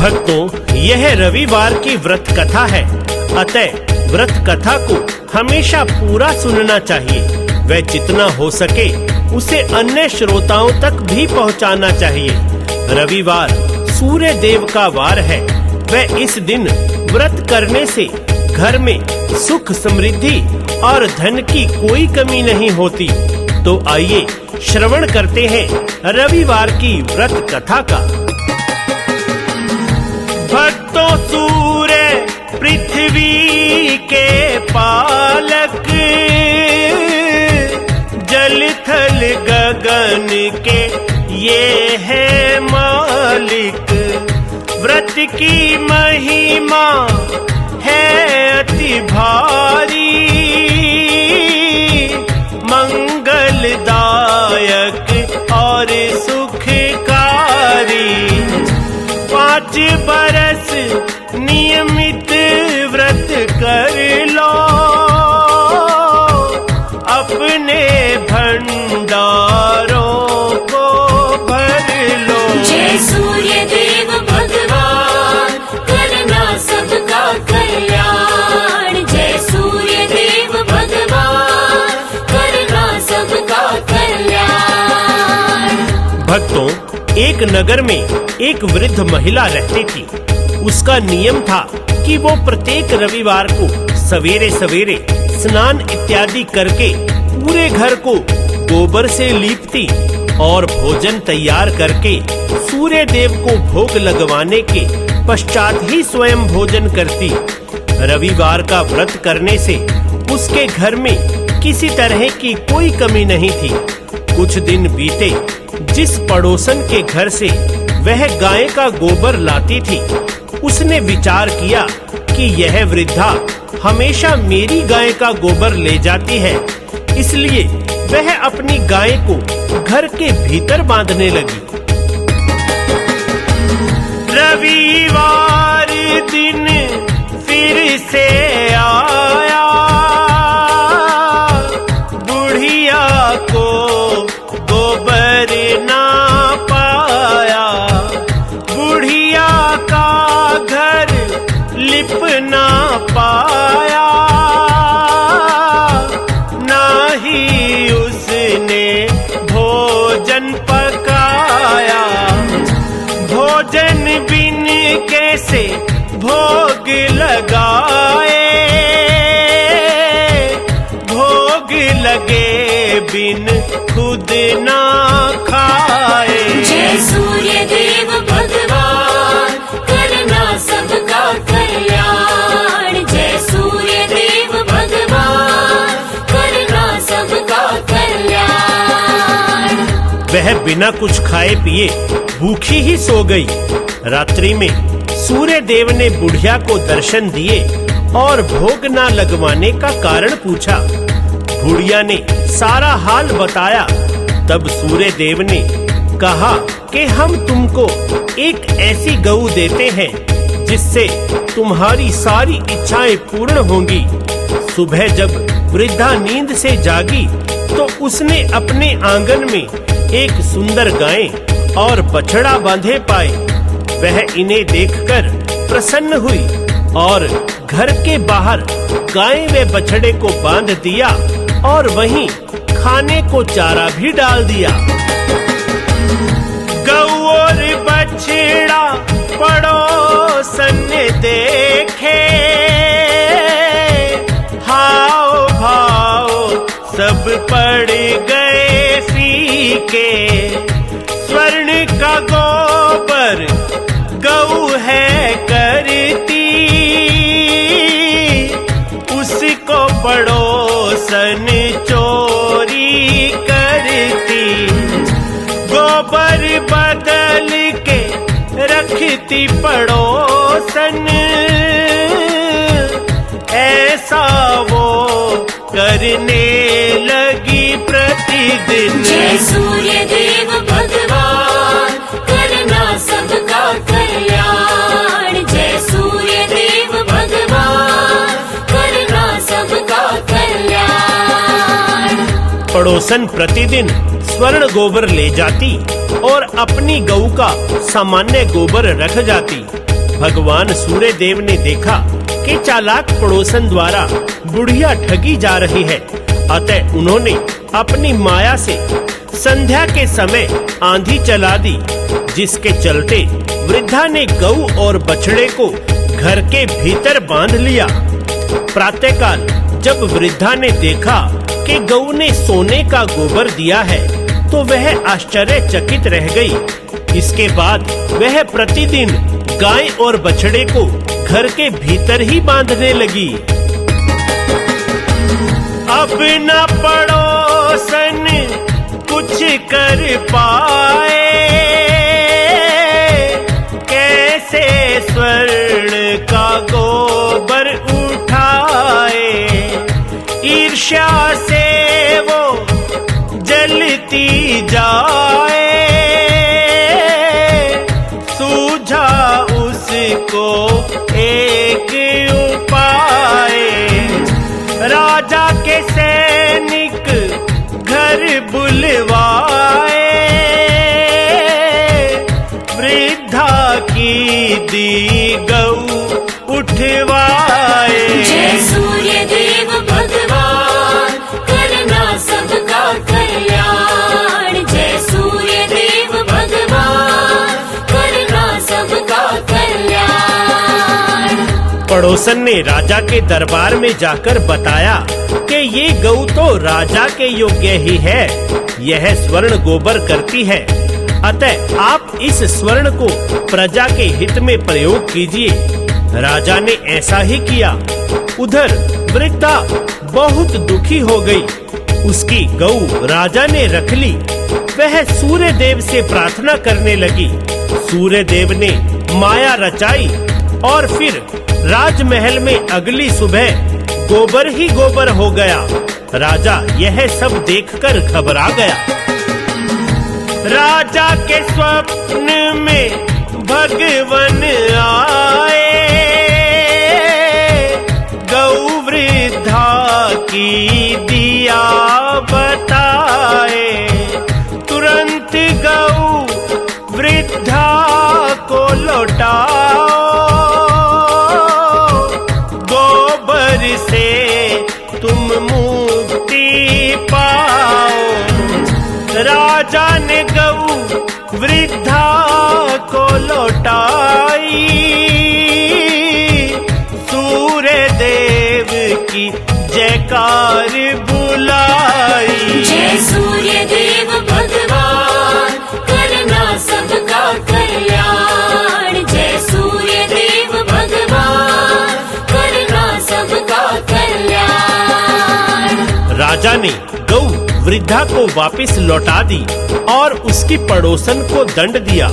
भक्तों, यह रविवार की व्रत कथा है, अतः व्रत कथा को हमेशा पूरा सुनना चाहिए व जितना हो सके उसे अन्य श्रोताओं तक भी पहुंचाना चाहिए। रविवार सूर्य देव का वार है व इस दिन व्रत करने से घर में सुख समृद्धि और धन की कोई कमी नहीं होती। तो आइए श्रवण करते हैं रविवार की व्रत कथा का। भक्तों, सूर्य पृथ्वी के पालक, जल थल गगन के ये है मालिक। व्रत की महिमा है अति भारी, मंगलदायक और सुखकारी। 5 बरस नियमित व्रत कर लो, अपने भंडारों को भर लो। जय सूर्य देव भगवान, करना सबका कल्याण। जय सूर्य देव भगवान, करना सबका कल्याण। भक्तों, एक नगर में एक वृद्ध महिला रहती थी। उसका नियम था कि वो प्रत्येक रविवार को सवेरे सवेरे स्नान इत्यादि करके पूरे घर को गोबर से लीपती और भोजन तैयार करके सूर्य देव को भोग लगवाने के पश्चात ही स्वयं भोजन करती। रविवार का व्रत करने से उसके घर में किसी तरह की कोई कमी नहीं थी। कुछ दिन बीते, जिस पड़ोसन के घर से वह गाय का गोबर लाती थी, उसने विचार किया कि यह वृद्धा हमेशा मेरी गाय का गोबर ले जाती है, इसलिए वह अपनी गाय को घर के भीतर बांधने लगी। रविवार दिन फिर से आया, बुढ़िया को गोबर ना पाया। बुढ़िया का घर लिप ना पाया, ना ही उसने भोजन पकाया। भोजन बिन कैसे भोग लगाए, भोग लगे बिन खुद ना खाए। जय सूर्य देव भगवान, करना सबका कल्याण। जय सूर्य देव भगवान, करना सबका कल्याण। वह बिना कुछ खाए पिए भूखी ही सो गई। रात्रि में सूर्य देव ने बुढ़िया को दर्शन दिए और भोग न लगवाने का कारण पूछा। बुढ़िया ने सारा हाल बताया। तब सूर्य देव ने कहा कि हम तुमको एक ऐसी गऊ देते हैं जिससे तुम्हारी सारी इच्छाएं पूर्ण होंगी। सुबह जब वृद्धा नींद से जागी तो उसने अपने आंगन में एक सुंदर गाय और बछड़ा बांधे पाए। वह इन्हें देखकर प्रसन्न हुई और घर के बाहर गाय व बछड़े को बांध दिया और वहीं खाने को चारा भी डाल दिया। गऊ और बछड़ा पड़ोसन देखे, हाव भाव सब पड़ गए फीके। स्वर्ण का गोबर गऊ है करती, उसको पड़ोसन चोरी करती। गोबर बदल के रखती पड़ोसन, ऐसा वो करने लगी प्रतिदिन। जय सूर्य देव भगवान, करना सबका कल्याण। जय सूर्य देव भगवान, करना सबका कल्याण। पड़ोसन प्रतिदिन स्वर्ण गोबर ले जाती और अपनी गऊ का सामान्य गोबर रख जाती। भगवान सूर्य देव ने देखा कि चालाक पड़ोसन द्वारा बुढ़िया ठगी जा रही है, अतः उन्होंने अपनी माया से संध्या के समय आंधी चला दी, जिसके चलते वृद्धा ने गऊ और बछड़े को घर के भीतर बांध लिया। प्रातःकाल जब वृद्धा ने देखा कि गऊ ने सोने का गोबर दिया है, तो वह आश्चर्यचकित रह गई। इसके बाद वह प्रतिदिन गाय और बछड़े को घर के भीतर ही बांधने लगी। अब न पड़ोसन कुछ कर पाए, कैसे स्वर्ण का गोबर उठाए। ईर्ष्या से वो जलती जाए, सूझा उसको एक उपाय। राजा के सैनिक घर बुलवाए, वृद्धा की दी गऊ उठवाए। जय सूर्य देव भगवान, करना सबका कल्याण। जय सूर्य देव भगवान, करना सबका कल्याण। पड़ोसन ने राजा के दरबार में जाकर बताया कि ये गऊ तो राजा के योग्य ही है, यह स्वर्ण गोबर करती है, अतः आप इस स्वर्ण को प्रजा के हित में प्रयोग कीजिए। राजा ने ऐसा ही किया। उधर वृद्धा बहुत दुखी हो गई। उसकी गऊ राजा ने रख ली। वह सूर्य देव से प्रार्थना करने लगी। सूर्य देव ने माया रचाई और फिर राजमहल में अगली सुबह गोबर ही गोबर हो गया। राजा यह सब देखकर घबरा गया। राजा के स्वप्न में भगवान आए, गौ वृद्धा की दिया बताए। तुरंत गौ वृद्धा को लौटाओ, गोबर से तुम मुक्ति पाओ। राजा ने गऊ वृद्धा को लौटाई, सूर्य देव की जयकार बुलाई। जय सूर्य देव भगवान, करना सबका कल्याण। जय सूर्य देव भगवान, करना सबका कल्याण। राजा ने गऊ वृद्धा को वापस लौटा दी और उसकी पड़ोसन को दंड दिया।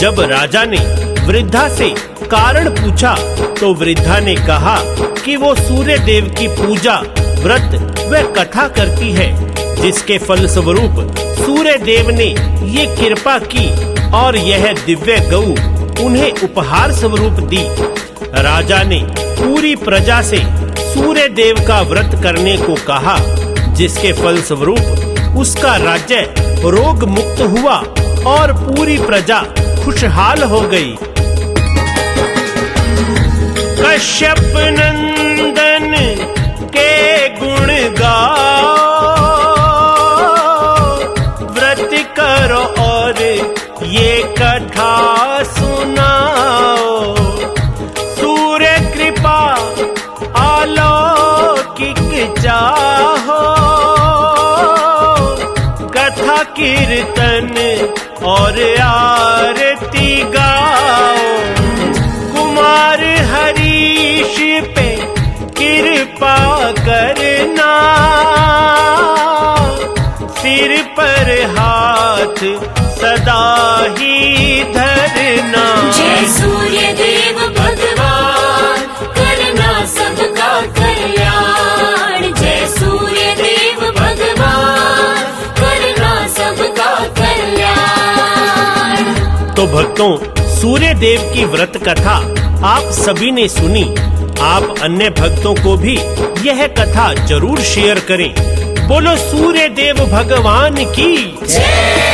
जब राजा ने वृद्धा से कारण पूछा तो वृद्धा ने कहा कि वो सूर्य देव की पूजा, व्रत व कथा करती है, जिसके फल स्वरूप सूर्य देव ने ये कृपा की और यह दिव्य गऊ उन्हें उपहार स्वरूप दी। राजा ने पूरी प्रजा से सूर्य देव का व्रत करने को कहा, जिसके फल स्वरूप उसका राज्य रोग मुक्त हुआ और पूरी प्रजा खुशहाल हो गई। कश्यप नंदन के गुण गाओ, व्रत करो और ये कथा सुनाओ। सूर्य कृपा अलौकिक चाहो, कथा कीर्तन और आरती गाओ। कुमार हरीश पे कृपा करना, सिर पर हाथ सदा ही धरना। जय सूर्य देव भगवान, करना सबका कल्याण। जय सूर्य देव भगवान, करना सबका कल्याण। तो भक्तों, सूर्य देव की व्रत कथा आप सभी ने सुनी। आप अन्य भक्तों को भी यह कथा जरूर शेयर करें। बोलो सूर्य देव भगवान की जय।